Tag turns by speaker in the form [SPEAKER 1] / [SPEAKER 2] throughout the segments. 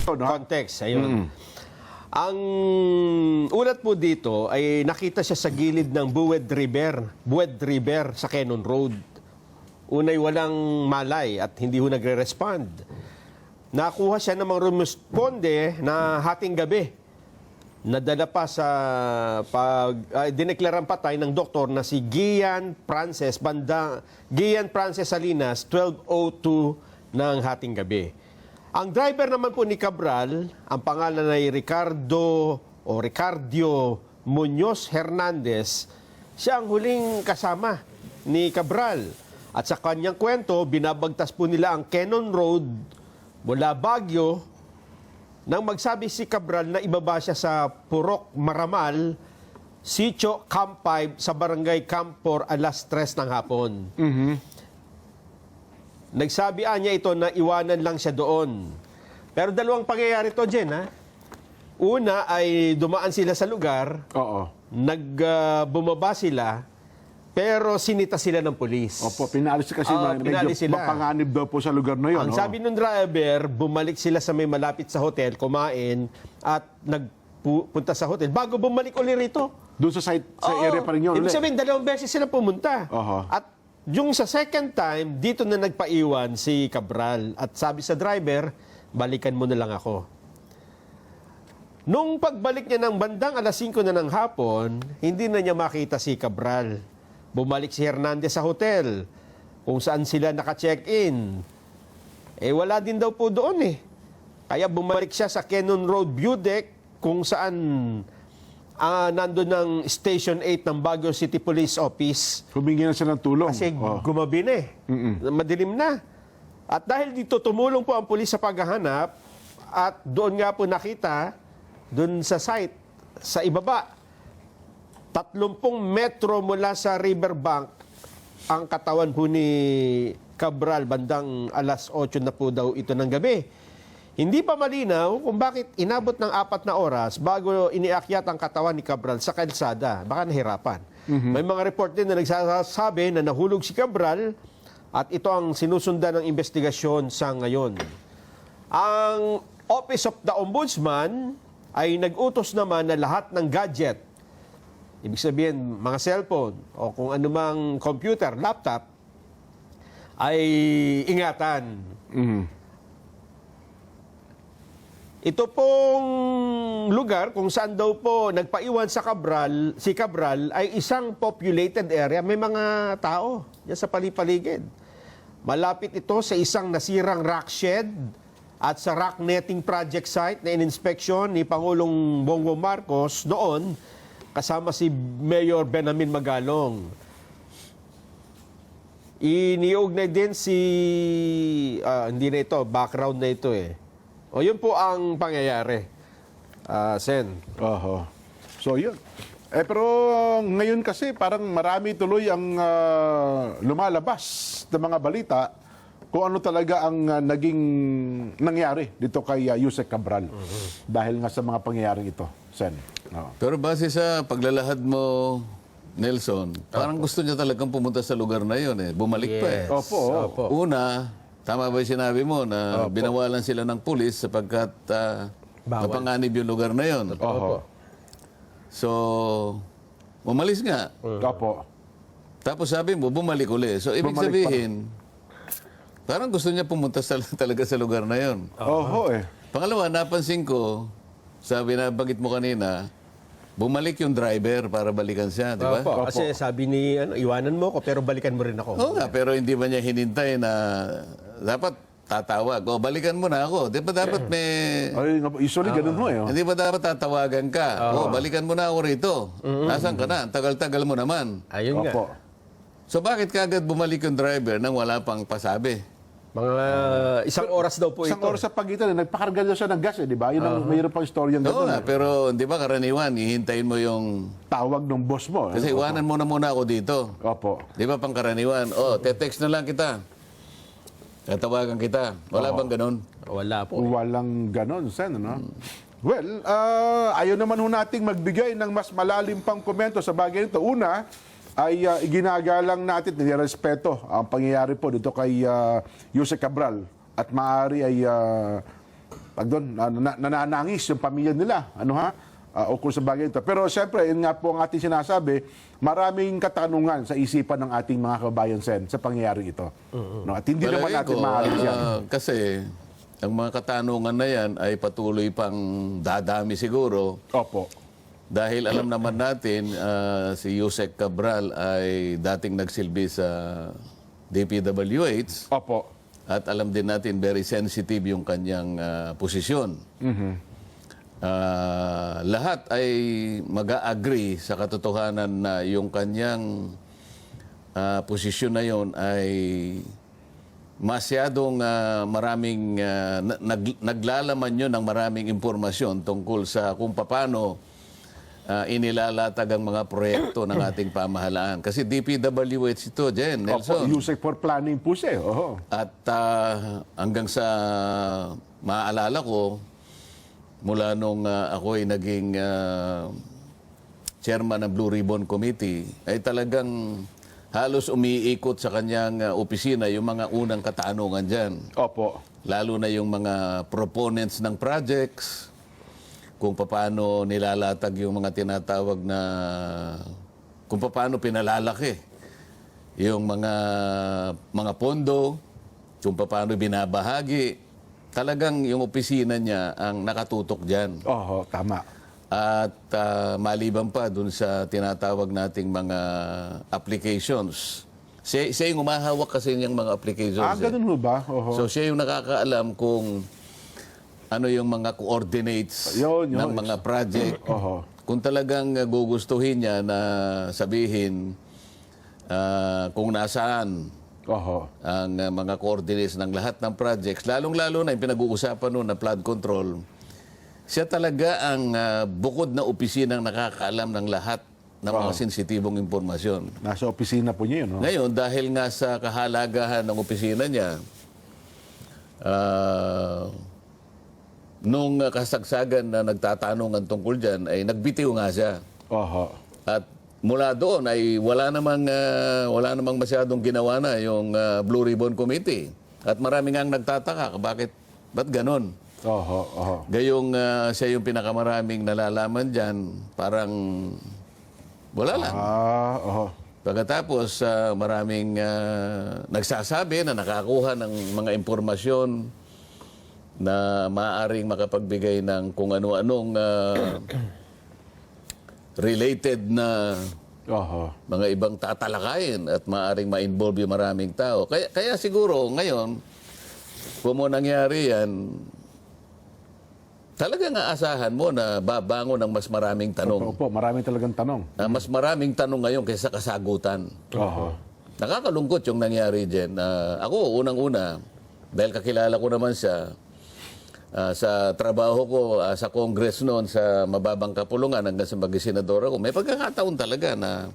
[SPEAKER 1] context. Ayun. Ang ulat po dito ay nakita siya sa gilid ng Buwed River sa Cannon Road. Unay walang malay at hindi ho nagre-respond. Nakuha siya namang rumusponde na hating gabi. Nadala pa sa dineklarang patay ng doktor na si Gian Frances Salinas, 12:02 ng hating gabi. Ang driver naman po ni Cabral, ang pangalan ay Ricardio Muñoz Hernandez, siya ang huling kasama ni Cabral. At sa kanyang kwento, binabagtas po nila ang Cannon Road mula Baguio nang magsabi si Cabral na ibaba siya sa Purok Maramal, Sitio Camp 5 sa Barangay Camp 4 alas 3 ng hapon. Nagsabihan niya ito na iwanan lang siya doon. Pero dalawang pangyayari ito, Jen, ha? Una ay dumaan sila sa lugar, bumaba sila, pero sinita sila ng pulis.
[SPEAKER 2] Opo, pinalis kasi
[SPEAKER 1] pinalis
[SPEAKER 2] medyo mapanganib daw po sa lugar na yun.
[SPEAKER 1] Ang sabi ng driver, bumalik sila sa may malapit sa hotel, kumain, at nagpunta sa hotel. Bago bumalik ulit rito.
[SPEAKER 2] Doon sa area pa rin yun
[SPEAKER 1] Ibig
[SPEAKER 2] ulit.
[SPEAKER 1] sabihin, dalawang beses sila pumunta. At yung sa second time, dito na nagpaiwan si Cabral. At sabi sa driver, balikan mo na lang ako. Nung pagbalik niya ng bandang alas 5 na ng hapon, hindi na niya makita si Cabral. Bumalik si Hernandez sa hotel kung saan sila naka-check-in. Wala din daw po doon eh. Kaya bumalik siya sa Cannon Road View Deck kung saan nandun ng Station 8 ng Baguio City Police Office.
[SPEAKER 2] Humingi na siya ng tulong.
[SPEAKER 1] Kasi gumabi na eh. Madilim na. At dahil dito tumulong po ang pulis sa paghahanap at doon nga po nakita, doon sa site, sa ibaba, 30 metro mula sa riverbank ang katawan po ni Cabral bandang alas 8 na po daw ito ng gabi. Hindi pa malinaw kung bakit inabot ng 4 na oras bago iniakyat ang katawan ni Cabral sa kalsada. Baka nahirapan. May mga report din na nagsasabi na nahulog si Cabral at ito ang sinusundan ng investigasyon sa ngayon. Ang Office of the Ombudsman ay nag-utos naman na lahat ng gadget, ibig sabihin, mga cellphone o kung anumang computer, laptop, ay ingatan. Ito pong lugar kung saan daw po nagpaiwan si Cabral ay isang populated area. May mga tao diyan sa palipaligid. Malapit ito sa isang nasirang rock shed at sa rock netting project site na in-inspection ni Pangulong Bongbong Marcos noon, kasama si Mayor Benamin Magalong. Iniugnay din hindi na ito, background na ito eh. O yun po ang pangyayari, Sen.
[SPEAKER 2] So yun. Pero ngayon kasi parang marami tuloy ang lumalabas na mga balita kung ano talaga ang naging nangyari dito kay Yusek Cabral. Dahil nga sa mga pangyayaring ito, Sen.
[SPEAKER 3] Pero base sa paglalahad mo, Nelson, parang gusto niya talagang pumunta sa lugar na yun eh. Bumalik pa eh.
[SPEAKER 2] Opo.
[SPEAKER 3] Una, tama ba yung sinabi mo na binawalan sila ng pulis sapagkat napanganib yung lugar na yun? So, umalis nga. Tapos sabi mo, bumalik uli. So, ibig sabihin, parang gusto niya pumunta talaga sa lugar na yun. Pangalawa, napansin ko, nabanggit mo kanina, bumalik yung driver para balikan siya, di ba?
[SPEAKER 1] Kasi sabi ni, iwanan mo ko pero balikan mo rin ako.
[SPEAKER 3] Oo nga, pero hindi ba niya hinintay na dapat tatawag, balikan mo na ako. Di ba dapat may...
[SPEAKER 2] Usually ganun mo eh.
[SPEAKER 3] Hindi ba dapat tatawagan ka? Balikan mo na ako rito. Nasaan ka na? Tagal-tagal mo naman.
[SPEAKER 1] Ayun nga.
[SPEAKER 3] So bakit kagad bumalik yung driver nang wala pang pasabi?
[SPEAKER 1] Mga isang oras daw po ito.
[SPEAKER 2] Isang oras sa pagitan, nagpakarga daw siya ng gas eh, di ba? Yun ang mayroon pang istorya ng
[SPEAKER 3] Oo nga, pero di ba karaniwan, hihintayin mo yung...
[SPEAKER 2] tawag ng boss mo.
[SPEAKER 3] Kasi iwanan mo na muna ako dito. Di ba pang karaniwan? Te-text na lang kita. Tatawagan kita. Wala bang ganun?
[SPEAKER 1] Wala po.
[SPEAKER 2] Walang ganun, Sen, no? Well, ayaw naman ho nating magbigay ng mas malalim pang komento sa bagay nito. Una, ay iginagalang natin, nirespeto ang pangyayari po dito kay Yusek Cabral at maaari ay pag doon, nananangis yung pamilya nila. Ano ha? Ukol sa bagay ito. Pero siyempre, yun nga po ang ating sinasabi, maraming katanungan sa isipan ng ating mga kababayan sa pangyayari ito. No? At hindi naman
[SPEAKER 3] Palagay
[SPEAKER 2] natin
[SPEAKER 3] ko,
[SPEAKER 2] maalis yan.
[SPEAKER 3] kasi ang mga katanungan na yan ay patuloy pang dadami siguro.
[SPEAKER 2] Opo.
[SPEAKER 3] Dahil alam naman natin, si Yusek Cabral ay dating nagsilbi sa DPWH.
[SPEAKER 2] Opo.
[SPEAKER 3] At alam din natin, very sensitive yung kanyang posisyon. Lahat ay mag-agree sa katotohanan na yung kanyang posisyon na yon ay masyadong maraming, naglalaman yun ng maraming impormasyon tungkol sa kung paano inilalatag ang mga proyekto ng ating pamahalaan. Kasi DPWH ito, Jen,
[SPEAKER 2] Opo,
[SPEAKER 3] Nelson.
[SPEAKER 2] usage for planning po siya. Oho.
[SPEAKER 3] At hanggang sa maaalala ko, mula nung ako ay naging chairman ng Blue Ribbon Committee, ay talagang halos umiikot sa kanyang opisina yung mga unang katanungan dyan.
[SPEAKER 2] Opo.
[SPEAKER 3] Lalo na yung mga proponents ng projects, kung paano nilalatag yung mga tinatawag na, kung paano pinalalaki yung mga pondo, kung paano binabahagi. Talagang yung opisina niya ang nakatutok dyan.
[SPEAKER 2] Oho, tama.
[SPEAKER 3] At maliban pa dun sa tinatawag nating mga applications. Siya yung umahawak kasi niyang mga applications.
[SPEAKER 2] Ganun ho ba? Oho.
[SPEAKER 3] So siya yung nakakaalam kung ano yung mga coordinates
[SPEAKER 2] Yun.
[SPEAKER 3] ng mga project.
[SPEAKER 2] Oho.
[SPEAKER 3] Kung talagang gugustuhin niya na sabihin kung nasaan
[SPEAKER 2] Oho.
[SPEAKER 3] ang mga coordinates ng lahat ng projects, lalong-lalo na yung pinag-uusapan noon na flood control, siya talaga ang bukod na opisinang nakakaalam ng lahat ng mga sensitibong impormasyon.
[SPEAKER 2] Nasa opisina po niya yun, no?
[SPEAKER 3] Ngayon, dahil nga sa kahalagahan ng opisina niya, nung kasagsagan na nagtatanungan tungkol dyan, ay nagbitiw nga siya.
[SPEAKER 2] Oho.
[SPEAKER 3] At mula doon ay wala namang masyadong ginawa na yung Blue Ribbon Committee. At marami nga nagtataka, ba't ganon?
[SPEAKER 2] Oho. Oho.
[SPEAKER 3] Gayong siya yung pinakamaraming nalalaman dyan, parang wala lang.
[SPEAKER 2] Oho.
[SPEAKER 3] Pagkatapos, maraming nagsasabi na nakakuha ng mga impormasyon na maaaring makapagbigay ng kung ano-anong related na
[SPEAKER 2] Oho.
[SPEAKER 3] mga ibang tatalakayin at maaaring ma-involve yung maraming tao. Kaya siguro ngayon, kung mo nangyari yan, talagang aasahan mo na babangon ng mas maraming tanong.
[SPEAKER 2] Opo, maraming talagang tanong.
[SPEAKER 3] Mas maraming tanong ngayon kaysa kasagutan.
[SPEAKER 2] Oho.
[SPEAKER 3] Nakakalungkot yung nangyari dyan. Ako, unang-una, dahil kakilala ko naman siya, sa trabaho ko sa Congress noon sa mababang kapulungan hanggang sa maging senador ako, may pagkakataon talaga na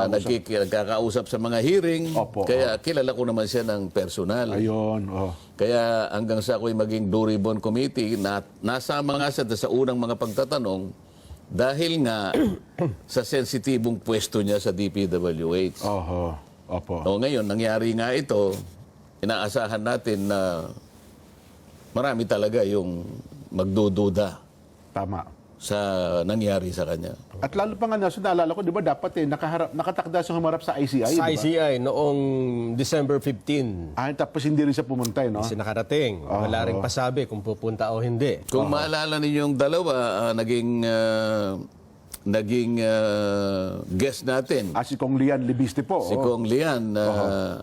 [SPEAKER 3] nagkakausap sa mga hearing.
[SPEAKER 2] Opo,
[SPEAKER 3] Kaya kilala ko naman siya ng personal.
[SPEAKER 2] Ayun. Oh.
[SPEAKER 3] Kaya hanggang sa ako'y maging Blue Ribbon Committee, nasama nga siya sa unang mga pagtatanong dahil nga sa sensitibong pwesto niya sa DPWH.
[SPEAKER 2] Oho. Opo.
[SPEAKER 3] O ngayon, nangyari nga ito, inaasahan natin na marami talaga yung magdududa
[SPEAKER 2] Tama.
[SPEAKER 3] sa nangyari sa kanya.
[SPEAKER 2] At lalo pa nga, naalala ko, di ba dapat nakatakda sa humarap sa ICI,
[SPEAKER 1] Sa
[SPEAKER 2] di ba?
[SPEAKER 1] ICI noong December 15.
[SPEAKER 2] Tapos hindi rin siya pumunta, no?
[SPEAKER 1] Kasi nakarating. Wala rin pasabi kung pupunta o hindi.
[SPEAKER 3] Kung maalala ninyong dalawa, naging guest natin.
[SPEAKER 2] Si Kong Lian Libiste po.
[SPEAKER 3] Si Kong Lian,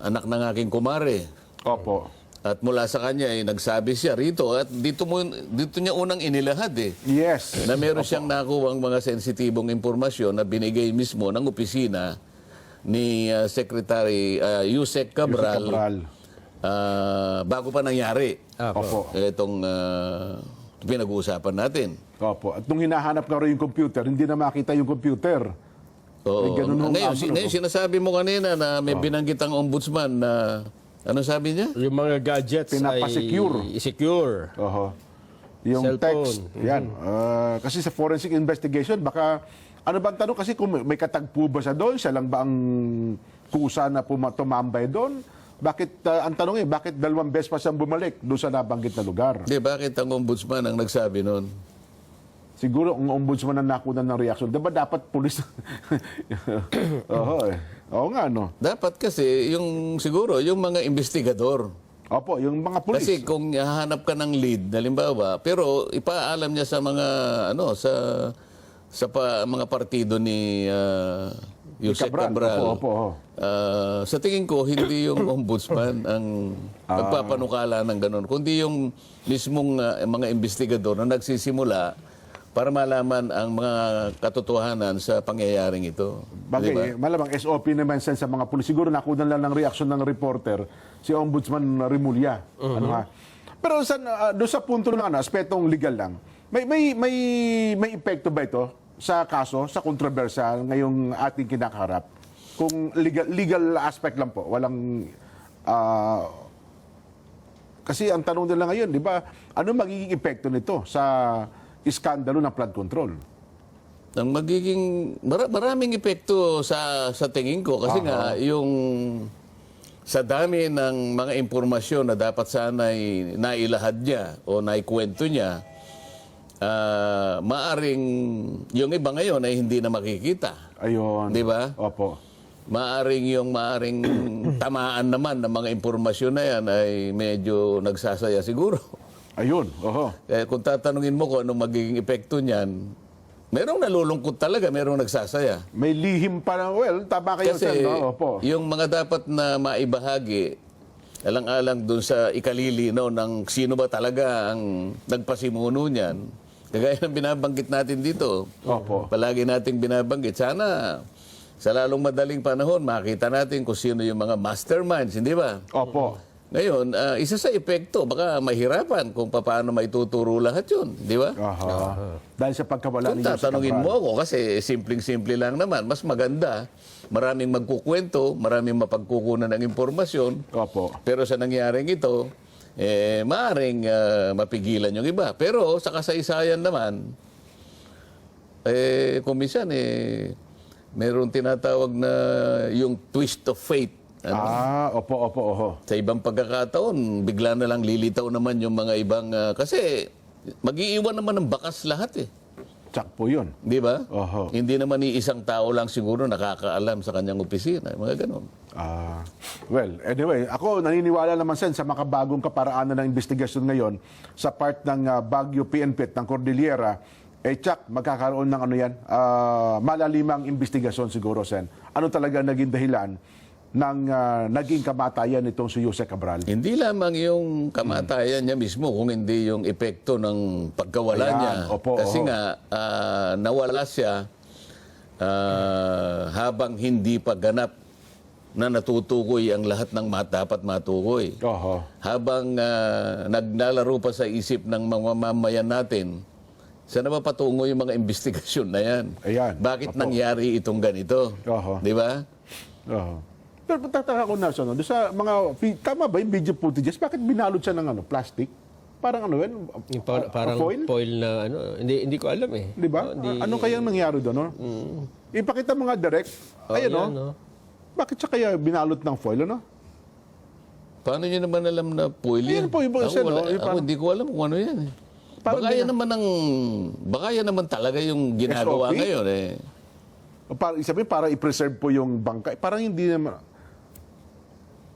[SPEAKER 3] anak ng aking kumare.
[SPEAKER 2] Opo.
[SPEAKER 3] At mula sa kanya, nagsabi siya rito, at dito niya unang inilahad
[SPEAKER 2] Yes.
[SPEAKER 3] na meron siyang nakuha ang mga sensitibong impormasyon na binigay mismo ng opisina ni Secretary Yusek Cabral, bago pa nangyari
[SPEAKER 2] Opo.
[SPEAKER 3] itong pinag-uusapan natin.
[SPEAKER 2] Opo. At nung hinahanap nga rin yung computer, hindi na makita yung computer.
[SPEAKER 3] Oo.
[SPEAKER 2] ganun hong
[SPEAKER 3] Ngayon, sinasabi mo kanina na may binanggit ang ombudsman na ano sabi niya?
[SPEAKER 1] Yung mga gadgets
[SPEAKER 2] Pinapasecure.
[SPEAKER 1] ay secure.
[SPEAKER 2] Oho. Yung
[SPEAKER 1] Cellphone.
[SPEAKER 2] text. Yan. Kasi sa forensic investigation, baka, ano ba ang tanong? Kasi kung may katagpo ba siya doon, siya lang ba ang kusa na tumambay doon? Bakit, ang tanong bakit 2 beses pa siyang bumalik doon sa nabanggit na lugar?
[SPEAKER 3] Di, bakit ang ombudsman ang nagsabi nun?
[SPEAKER 2] Siguro ang ombudsman ang nakunan ng reaksyon. Diba dapat pulis? Oo nga, no?
[SPEAKER 3] Dapat kasi, siguro, yung mga investigador.
[SPEAKER 2] Opo, yung mga pulis.
[SPEAKER 3] Kasi kung hahanap ka ng lead, halimbawa, pero ipaalam niya sa mga, mga partido ni Yusek Cabral.
[SPEAKER 2] Opo.
[SPEAKER 3] Sa tingin ko, hindi yung ombudsman ang nagpapanukala ng ganun, kundi yung mismong mga investigador na nagsisimula para malaman ang mga katotohanan sa pangyayaring ito.
[SPEAKER 2] Bagay,
[SPEAKER 3] Diba?
[SPEAKER 2] malamang SOP naman sa mga pulis. Siguro nakunan lang ng reaksyon ng reporter si Ombudsman Rimulya. Ano ha? Pero doon sa punto ng aspetong legal lang, may epekto ba ito sa kaso, sa kontrobersya ngayong ating kinakaharap? Kung legal aspect lang po, walang kasi ang tanong nila ngayon, di ba, ano magiging epekto nito sa iskandalo ng flood control?
[SPEAKER 3] Ang magiging maraming epekto sa tingin ko kasi nga yung sa dami ng mga impormasyon na dapat sana'y nailahad niya o naikwento niya, maaring yung iba ngayon ay hindi na makikita.
[SPEAKER 2] Ayun.
[SPEAKER 3] Di ba?
[SPEAKER 2] Opo.
[SPEAKER 3] Maaring tamaan naman ng mga impormasyon na yan ay medyo nagsasaya siguro.
[SPEAKER 2] Ayun. Oho.
[SPEAKER 3] Kung tatanungin mo kung anong magiging epekto niyan, merong nalulungkot talaga, merong nagsasaya.
[SPEAKER 2] May lihim pa na, tama kayo,
[SPEAKER 3] Kasi
[SPEAKER 2] sir, no? Opo.
[SPEAKER 3] yung mga dapat na maibahagi, alang-alang dun sa ikalilinaw ng sino ba talaga ang nagpasimuno niyan, kagaya ng binabanggit natin dito.
[SPEAKER 2] Opo.
[SPEAKER 3] Palagi nating binabanggit. Sana sa lalong madaling panahon, makita natin kung sino yung mga masterminds, hindi ba?
[SPEAKER 2] Opo.
[SPEAKER 3] Ngayon, isa sa epekto, baka mahirapan kung paano maituturo lahat yun, di ba?
[SPEAKER 2] Aha. Dahil sa pagkawala
[SPEAKER 3] Kung
[SPEAKER 2] ni Jose
[SPEAKER 3] tatanungin
[SPEAKER 2] Cabral.
[SPEAKER 3] mo ako, kasi simpleng-simple lang naman, mas maganda, maraming magkukwento, maraming mapagkukunan ng impormasyon,
[SPEAKER 2] Opo.
[SPEAKER 3] pero sa nangyaring ito, maaaring mapigilan yung iba. Pero sa kasaysayan naman, kung minsan, meron tinatawag na yung twist of fate.
[SPEAKER 2] Opo.
[SPEAKER 3] Sa ibang pagkakataon, bigla na lang lilitaw naman yung mga ibang... kasi mag-iiwan naman ng bakas lahat eh.
[SPEAKER 2] Tsak po yun.
[SPEAKER 3] Di ba?
[SPEAKER 2] Oho.
[SPEAKER 3] Hindi naman isang tao lang siguro nakakaalam sa kanyang opisina. Mga ganon.
[SPEAKER 2] Well, anyway, ako naniniwala naman sa makabagong kaparaanan ng investigasyon ngayon sa part ng Baguio PNP ng Cordillera. Tsak, magkakaroon ng malalimang investigasyon siguro, Sen. Ano talaga naging dahilan ng naging kamatayan nitong si Jose Cabral?
[SPEAKER 3] Hindi lamang yung kamatayan niya mismo, kung hindi yung epekto ng pagkawala
[SPEAKER 2] Ayan,
[SPEAKER 3] niya.
[SPEAKER 2] opo,
[SPEAKER 3] Kasi nga, nawala siya habang hindi pa ganap na natutukoy ang lahat ng dapat matukoy.
[SPEAKER 2] Oho.
[SPEAKER 3] Habang naglalaro pa sa isip ng mga mamayan natin, saan na ba patungo yung mga investigasyon na yan?
[SPEAKER 2] Ayan,
[SPEAKER 3] Bakit
[SPEAKER 2] opo.
[SPEAKER 3] nangyari itong ganito?
[SPEAKER 2] Oho.
[SPEAKER 3] Di ba?
[SPEAKER 2] Oho. Pero tataka ko na doon sa mga, tama ba yung video footages? Bakit binalot siya ng plastic? Parang yun?
[SPEAKER 4] Yung parang foil na hindi ko alam eh.
[SPEAKER 2] Di ba? Ano kayang nangyari doon? No? Ipakita mo nga direct. Ayun,
[SPEAKER 4] yan,
[SPEAKER 2] no? Bakit siya kaya binalot ng foil, ano?
[SPEAKER 3] Paano niyo naman alam na foil yan?
[SPEAKER 2] Ayan po, iba isa, no?
[SPEAKER 3] Ako hindi ko alam kung ano yan. Baka yan naman talaga yung ginagawa
[SPEAKER 2] SOP?
[SPEAKER 3] ngayon eh.
[SPEAKER 2] Sabihin, para i-preserve po yung bangkay. Parang hindi naman.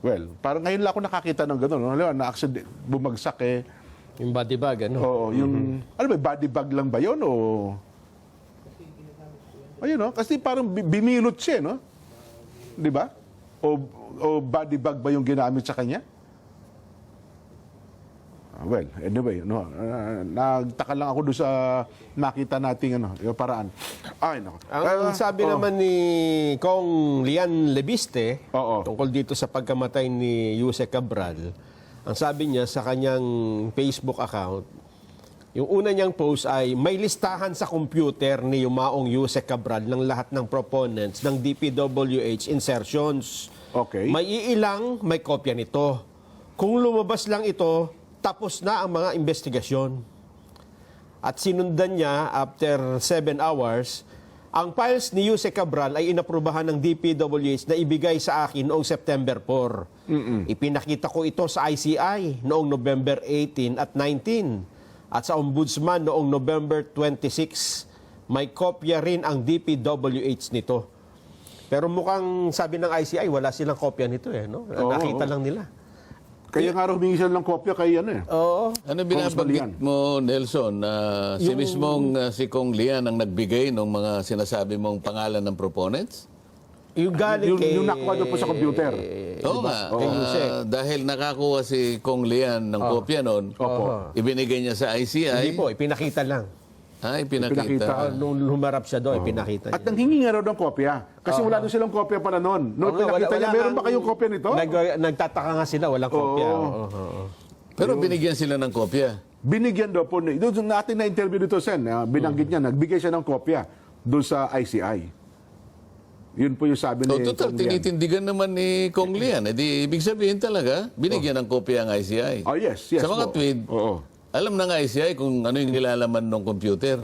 [SPEAKER 2] Well, parang ngayon lang ako nakakita ng gano'n. No? Na-accident, bumagsak eh.
[SPEAKER 4] Yung body bag,
[SPEAKER 2] Oo, yung, ano ba, body bag lang ba yun? O... Ayun, no? Kasi parang binilot siya, no? Di ba? O body bag ba yung ginamit sa kanya? Well, anyway, no, nagtaka lang ako doon sa nakita nating yung paraan. Ay, no.
[SPEAKER 1] Ang sabi naman ni Kong Lian Lebiste,
[SPEAKER 2] Oo.
[SPEAKER 1] tungkol dito sa pagkamatay ni Jose Cabral, ang sabi niya sa kanyang Facebook account, yung una niyang post ay, may listahan sa computer ni Yumaong Jose Cabral ng lahat ng proponents ng DPWH insertions.
[SPEAKER 2] Okay.
[SPEAKER 1] May iilang, may kopya nito. Kung lumabas lang ito, tapos na ang mga investigasyon. At sinundan niya, after 7 hours, Ang files ni Yuse Cabral ay inaprubahan ng DPWH na ibigay sa akin noong September 4. Ipinakita ko ito sa ICI noong November 18 at 19 at sa Ombudsman noong November 26. May kopya rin ang DPWH nito. Pero mukhang sabi ng ICI, wala silang kopya nito no? Nakita lang nila.
[SPEAKER 2] Kaya nga raw humingi sila ng kopya kay ano eh.
[SPEAKER 1] Oo.
[SPEAKER 3] Ano binabanggit mo, Nelson, na si mismong si Kong Lian ang nagbigay ng mga sinasabi mong pangalan ng proponents?
[SPEAKER 1] Yung galing kay...
[SPEAKER 2] Yung nakuha doon po sa computer.
[SPEAKER 3] Oo nga.
[SPEAKER 1] Kay Yuse.
[SPEAKER 3] Dahil nakakuha si Kong Lian ng kopya noon, ibinigay niya sa ICI.
[SPEAKER 1] Hindi po, ipinakita lang.
[SPEAKER 3] Pinakita.
[SPEAKER 1] Nung humarap siya doon, ipinakita
[SPEAKER 2] At
[SPEAKER 1] niya.
[SPEAKER 2] nanghingi nga raw ng kopya. Kasi wala doon silang kopya pala noon. Noon
[SPEAKER 1] Oo nga,
[SPEAKER 2] pinakita niya, meron ba
[SPEAKER 1] nga-
[SPEAKER 2] kayong kopya nito?
[SPEAKER 1] Nagtataka nga sila, walang kopya.
[SPEAKER 2] Oo.
[SPEAKER 1] Oo.
[SPEAKER 3] Pero binigyan sila ng kopya.
[SPEAKER 2] Binigyan daw po, doon natin na-interview dito, Sen, binanggit niya, nagbigay siya ng kopya doon sa ICI. Yun po yung sabi
[SPEAKER 3] So,
[SPEAKER 2] ni
[SPEAKER 3] total,
[SPEAKER 2] Kong Lian.
[SPEAKER 3] tinitindigan naman ni Kong Lian. Di ibig sabihin talaga, binigyan ng kopya ang ICI.
[SPEAKER 2] Oh, yes.
[SPEAKER 3] Sa mga
[SPEAKER 2] po.
[SPEAKER 3] tweet,
[SPEAKER 2] Oo.
[SPEAKER 3] alam ng ICI kung ano yung nilalaman ng computer.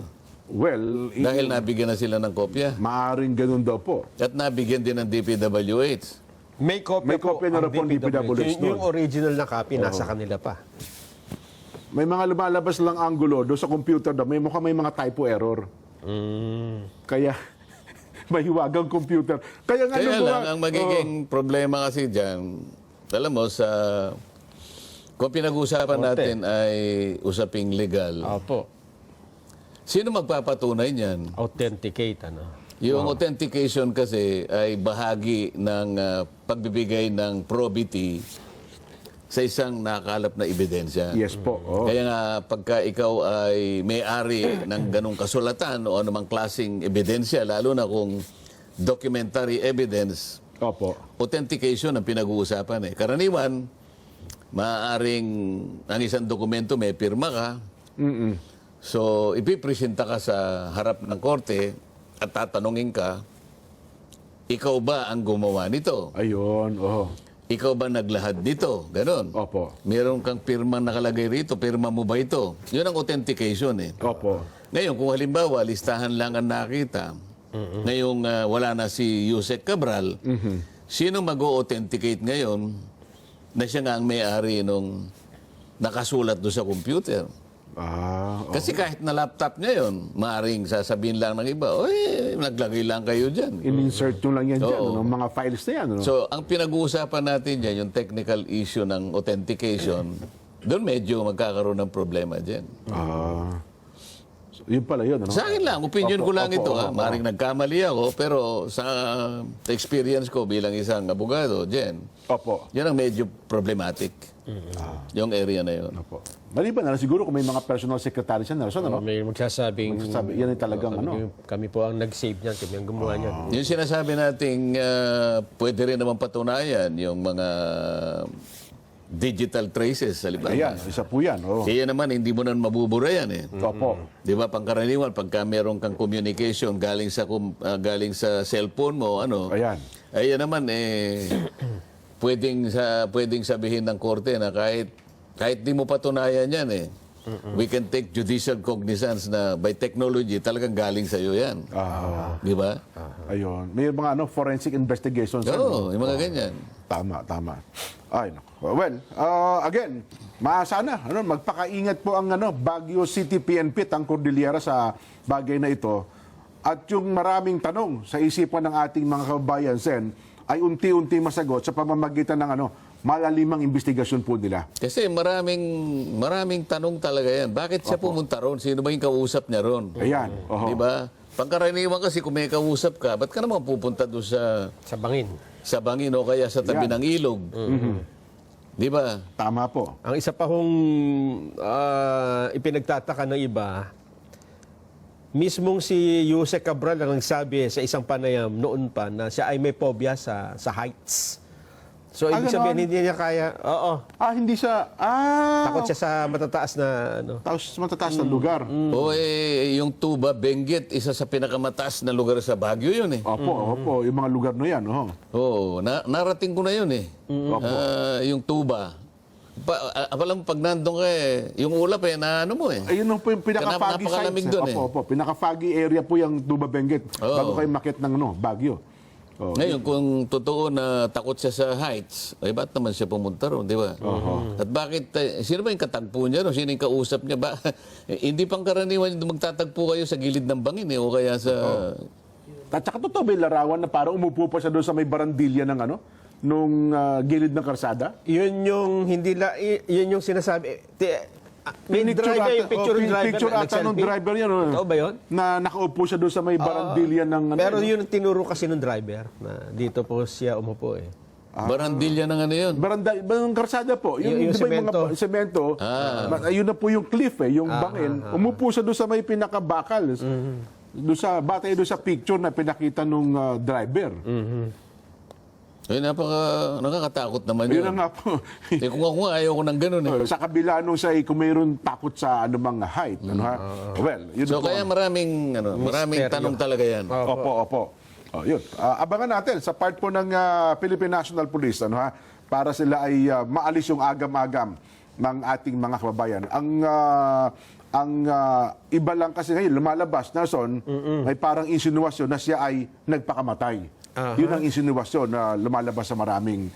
[SPEAKER 2] Well,
[SPEAKER 3] Dahil nabigyan na sila ng kopya.
[SPEAKER 2] maaaring ganun daw po.
[SPEAKER 3] At nabigyan din ng DPWH.
[SPEAKER 1] May kopya,
[SPEAKER 2] May kopya na
[SPEAKER 1] ang
[SPEAKER 2] rin po ang DPWH
[SPEAKER 1] Yung original na copy, nasa kanila pa.
[SPEAKER 2] May mga lumalabas lang angulo doon sa computer daw. May mga typo error. Kaya, mahiwagang computer. Kaya nga
[SPEAKER 3] Kaya
[SPEAKER 2] nung
[SPEAKER 3] lang, ang magiging problema kasi dyan, alam mo, kung pinag-uusapan natin ay usaping legal,
[SPEAKER 1] Opo.
[SPEAKER 3] sino magpapatunay niyan?
[SPEAKER 1] Authenticate, ano?
[SPEAKER 3] Yung authentication kasi ay bahagi ng pagbibigay ng probity sa isang nakakalap na ebidensya.
[SPEAKER 2] yes po. Oo.
[SPEAKER 3] Kaya nga, pagka ikaw ay may-ari ng ganong kasulatan o anumang klaseng ebidensya, lalo na kung documentary evidence,
[SPEAKER 2] Opo.
[SPEAKER 3] authentication ang pinag-uusapan. Karaniwan, maaaring ang isang dokumento may pirma ka, so ipipresenta ka sa harap ng korte at tatanungin ka, ikaw ba ang gumawa nito?
[SPEAKER 2] Ayun. Oo.
[SPEAKER 3] Ikaw ba naglahad dito? Ganon.
[SPEAKER 2] Opo.
[SPEAKER 3] Meron kang pirma nakalagay rito, pirma mo ba ito? Yun ang authentication
[SPEAKER 2] Opo.
[SPEAKER 3] Ngayon, kung halimbawa, listahan lang ang nakita, ngayong wala na si Yusek Cabral, sino mag-authenticate ngayon na siya nga ang may-ari nung nakasulat doon sa computer? Kasi kahit na laptop niya yun, maaaring sasabihin lang ng iba, oy, naglagay lang kayo dyan.
[SPEAKER 2] In-insert nyo lang yan dyan,
[SPEAKER 3] Oo.
[SPEAKER 2] ano, mga files na yan. Ano?
[SPEAKER 3] So, ang pinag-uusapan natin dyan, yung technical issue ng authentication, doon medyo magkakaroon ng problema dyan.
[SPEAKER 2] So, yun pala yun. Ano?
[SPEAKER 3] Sa akin lang, opinion ko lang ito. Maaaring nagkamali ako, pero sa experience ko bilang isang abogado, Jen,
[SPEAKER 2] Opo.
[SPEAKER 3] yan ang medyo problematic. Yung area na yun.
[SPEAKER 2] Opo. Maliban na lang siguro kung may mga personal secretary siya, Nelson, ano?
[SPEAKER 1] May magsasabing...
[SPEAKER 2] Yan ay talagang ano.
[SPEAKER 1] Kami po ang nag-save niyan, kami ang gumawa niyan.
[SPEAKER 3] Yung sinasabi nating pwede rin naman patunayan yung mga digital traces sa liban.
[SPEAKER 2] Ayan, isa po yan. Oh.
[SPEAKER 3] Kaya naman, hindi mo na mabubura yan eh.
[SPEAKER 2] Opo.
[SPEAKER 3] Di ba, pangkaraniwan, pagka meron kang communication galing sa cellphone mo, ano,
[SPEAKER 2] Ayan.
[SPEAKER 3] ayan naman, pwedeng sabihin ng korte na kahit di mo patunayan yan we can take judicial cognizance na by technology talagang galing sa iyo yan. Di ba?
[SPEAKER 2] Ayun. May mga forensic investigations.
[SPEAKER 3] Oo, yung mga ganyan.
[SPEAKER 2] Tama, tama. Ay, naku. Well, again, maasa na. Magpakaingat po ang Baguio City PNP, ang Cordillera sa bagay na ito. At yung maraming tanong sa isipan ng ating mga kababayan, Sen, ay unti-unti masagot sa pamamagitan ng malalimang investigasyon po nila.
[SPEAKER 3] Kasi maraming tanong talaga yan. Bakit siya pumunta ron? Sino ba yung kausap niya ron?
[SPEAKER 2] Ayan. Oho.
[SPEAKER 3] Di ba? Pangkaraniwan kasi kung may kausap ka, ba't ka naman pupunta doon
[SPEAKER 1] Sa bangin.
[SPEAKER 3] sa bangin o kaya sa tabi ng ilog? Di ba?
[SPEAKER 2] Tama po.
[SPEAKER 1] Ang isa pa hong ipinagtataka ng iba, mismong si Yuse Cabral ang nagsabi sa isang panayam noon pa na siya ay may phobia sa heights. So, ibig sabihin,
[SPEAKER 2] ganon?
[SPEAKER 1] hindi niya kaya,
[SPEAKER 2] Hindi siya,
[SPEAKER 1] takot siya sa matataas na,
[SPEAKER 2] tapos matataas na lugar.
[SPEAKER 3] O yung Tuba, Benguet, isa sa pinakamataas na lugar sa Baguio yun eh.
[SPEAKER 2] Opo, yung mga lugar na yan.
[SPEAKER 3] Oo, narating ko na yun eh. Yung Tuba. alam mo, pag nandun ka yung ulap na ano mo
[SPEAKER 2] Ayun lang po yung pinaka-foggy
[SPEAKER 3] napakalamig
[SPEAKER 2] sites.
[SPEAKER 3] dun
[SPEAKER 2] Opo. Pinaka-foggy area po yung Tuba Benguet
[SPEAKER 3] Oo.
[SPEAKER 2] bago kayo makit ng Baguio. Oh.
[SPEAKER 3] Ngayon, kung totoo na takot siya sa heights, ay ba't naman siya pumunta ron, di ba? At bakit, sino ba yung katagpo niya ron? Sino yung kausap niya? Hindi pang karaniwan yung magtatagpo kayo sa gilid ng bangin o kaya sa...
[SPEAKER 2] At saka totoo ba yung larawan na parang umupo pa siya doon sa may barandilya ng nung gilid ng karsada?
[SPEAKER 1] Yun yung yun yung sinasabi. May driver, yung picture ng driver
[SPEAKER 2] Picture
[SPEAKER 1] na
[SPEAKER 2] ata nung
[SPEAKER 1] nag-selfie.
[SPEAKER 2] driver yan.
[SPEAKER 1] Totoo ba yun?
[SPEAKER 2] Na nakaupo siya doon sa may barandilya ng...
[SPEAKER 1] Pero yun ang tinuro kasi ng driver na dito po siya umupo
[SPEAKER 3] Barandilya ng ano yun?
[SPEAKER 2] Yung karsada po.
[SPEAKER 1] Yung
[SPEAKER 2] di ba yung mga semento. Yun na po yung cliff yung bangin. Umupo siya doon sa may pinakabakal. Batay doon sa picture na pinakita nung driver.
[SPEAKER 3] Ay, nakakatakot naman yun.
[SPEAKER 2] Yun na nga po.
[SPEAKER 3] Kung ako nga, ayaw ko ng ganun
[SPEAKER 2] Sa kabila nung kung mayroon takot sa anumang height. Well, yun
[SPEAKER 3] So
[SPEAKER 2] po.
[SPEAKER 3] kaya maraming tanong talaga yan.
[SPEAKER 2] Opo. Yun. Abangan natin sa part po ng Philippine National Police para sila ay maalis yung agam-agam ng ating mga kababayan. Ang iba lang kasi ngayon lumalabas na may parang insinuasyon na siya ay nagpakamatay. Yun ang insinuasyon na lumalabas sa maraming